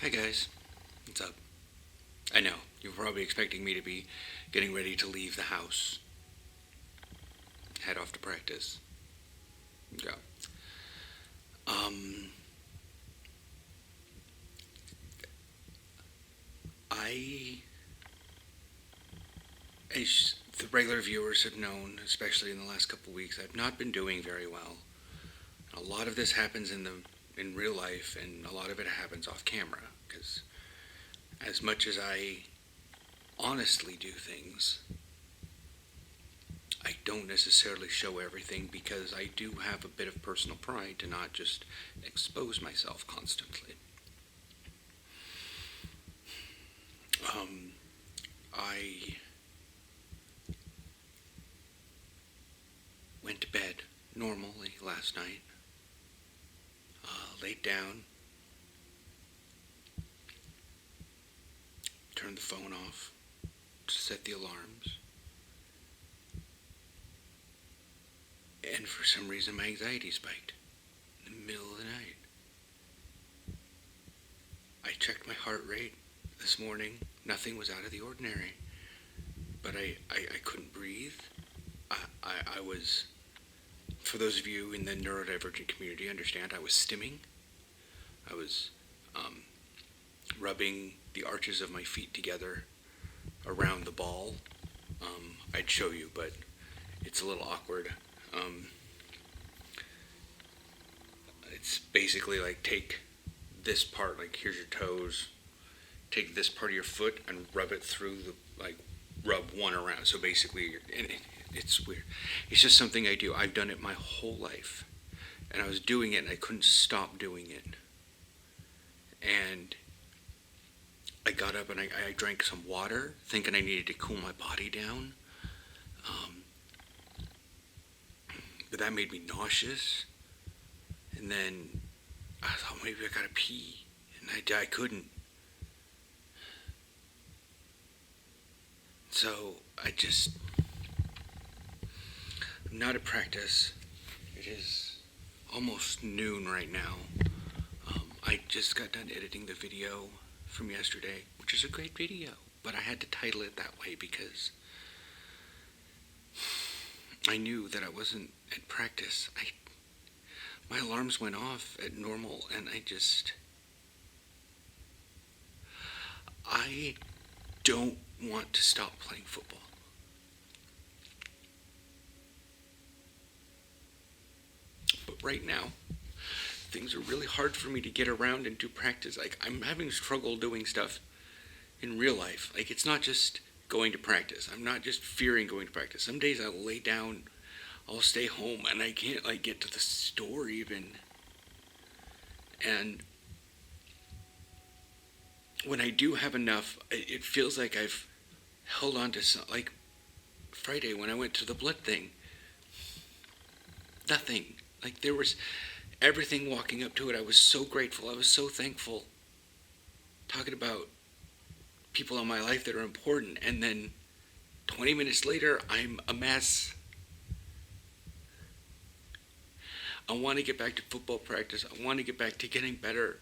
Hi guys, what's up? I know, you're probably expecting me to be getting ready to leave the house, head off to practice. Yeah. Um, I, as the regular viewers have known, especially in the last couple of weeks, I've not been doing very well. A lot of this happens in real life, and a lot of it happens off camera. Because as much as I honestly do things, I don't necessarily show everything because I do have a bit of personal pride to not just expose myself constantly. Um, I went to bed normally last night, laid down, turned the phone off to set the alarms, and for some reason my anxiety spiked in the middle of the night. I checked my heart rate this morning. Nothing was out of the ordinary, but I couldn't breathe. I was, for those of you in the neurodivergent community understand, I was stimming. I was rubbing the arches of my feet together around the ball. I'd show you, but it's a little awkward. It's basically like take this part, like here's your toes, take this part of your foot and rub it through rub one around. So basically, it's weird. It's just something I do. I've done it my whole life. And I was doing it and I couldn't stop doing it. And I got up and I drank some water, thinking I needed to cool my body down. But that made me nauseous. And then I thought maybe I gotta pee. And I couldn't. So I'm not at practice. It is almost noon right now. I just got done editing the video from yesterday, which is a great video, but I had to title it that way because I knew that I wasn't at practice. My alarms went off at normal, and I don't want to stop playing football. But right now, things are really hard for me to get around and do practice. Like, I'm having struggle doing stuff in real life. Like, it's not just going to practice. I'm not just fearing going to practice. Some days I'll lay down, I'll stay home, and I can't, get to the store even. And when I do have enough, it feels like I've held on to some, like Friday when I went to the blood thing. Nothing. Like, there was everything walking up to it. I was so grateful. I was so thankful. Talking about people in my life that are important, and then 20 minutes later, I'm a mess. I want to get back to football practice. I want to get back to getting better.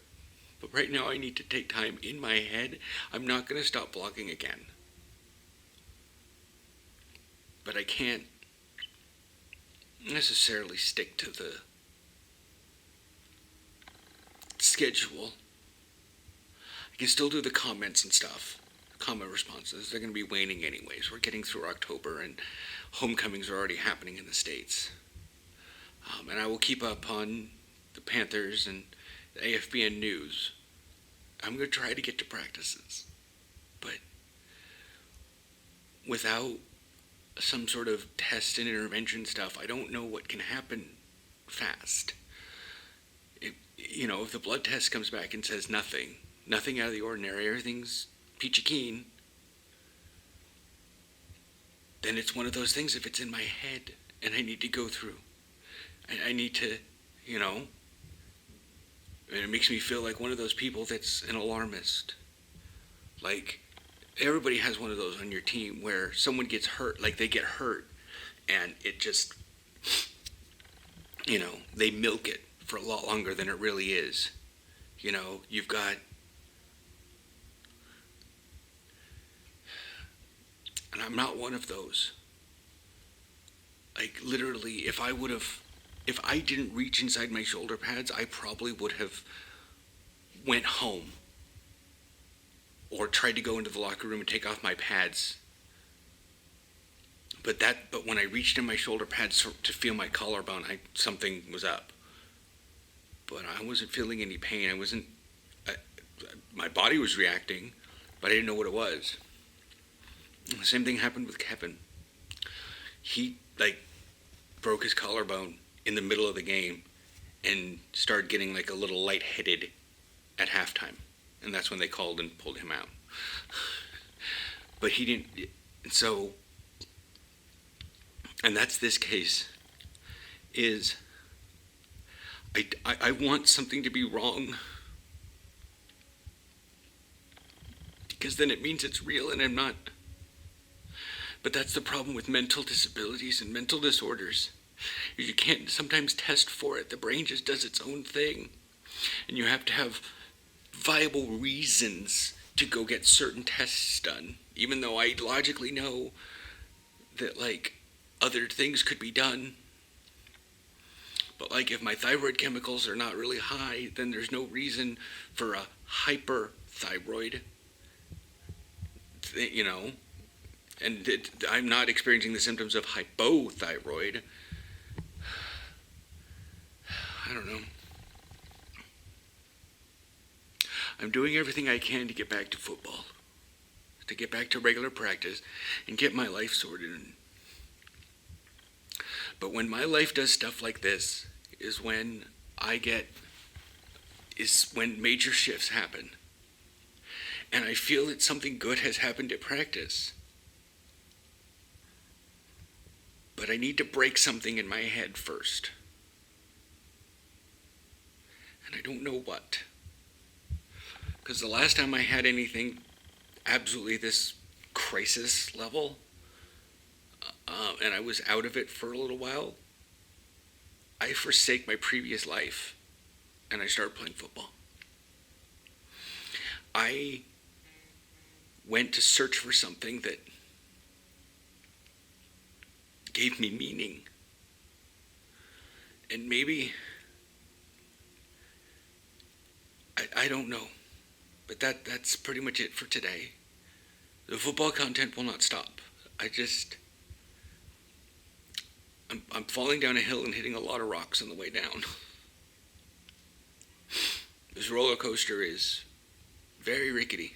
But right now, I need to take time in my head. I'm not going to stop vlogging again. But I can't necessarily stick to the schedule. I can still do the comments and stuff. Comment responses. They're going to be waning anyways. We're getting through October and homecomings are already happening in the States. And I will keep up on the Panthers and the AFBN news. I'm going to try to get to practices. But without some sort of test and intervention stuff, I don't know what can happen fast. If the blood test comes back and says nothing out of the ordinary, everything's peachy keen, then it's one of those things. If it's in my head and I need to go through, I need to, and it makes me feel like one of those people that's an alarmist. Like, everybody has one of those on your team where someone gets hurt, like they get hurt, and it just, they milk it for a lot longer than it really is. You've got And I'm not one of those. Like, literally, if I didn't reach inside my shoulder pads, I probably would have went home or tried to go into the locker room and take off my pads. But when I reached in my shoulder pads to feel my collarbone, something was up. But I wasn't feeling any pain. My body was reacting, but I didn't know what it was. The same thing happened with Kevin. He broke his collarbone in the middle of the game and started getting a little lightheaded at halftime. And that's when they called and pulled him out. But he didn't. So, and that's this case, is I want something to be wrong, because then it means it's real and I'm not. But that's the problem with mental disabilities and mental disorders. You can't sometimes test for it. The brain just does its own thing. And you have to have viable reasons to go get certain tests done, even though I logically know that other things could be done. But if my thyroid chemicals are not really high, then there's no reason for a hyperthyroid, and I'm not experiencing the symptoms of hypothyroid. I don't know. I'm doing everything I can to get back to football, to get back to regular practice, and get my life sorted. But when my life does stuff like this is when major shifts happen. And I feel that something good has happened at practice. But I need to break something in my head first. And I don't know what. Because the last time I had anything absolutely this crisis level, and I was out of it for a little while, I forsake my previous life and I started playing football. I went to search for something that gave me meaning. And maybe, I don't know, but that's pretty much it for today. The football content will not stop. I'm falling down a hill and hitting a lot of rocks on the way down. This roller coaster is very rickety.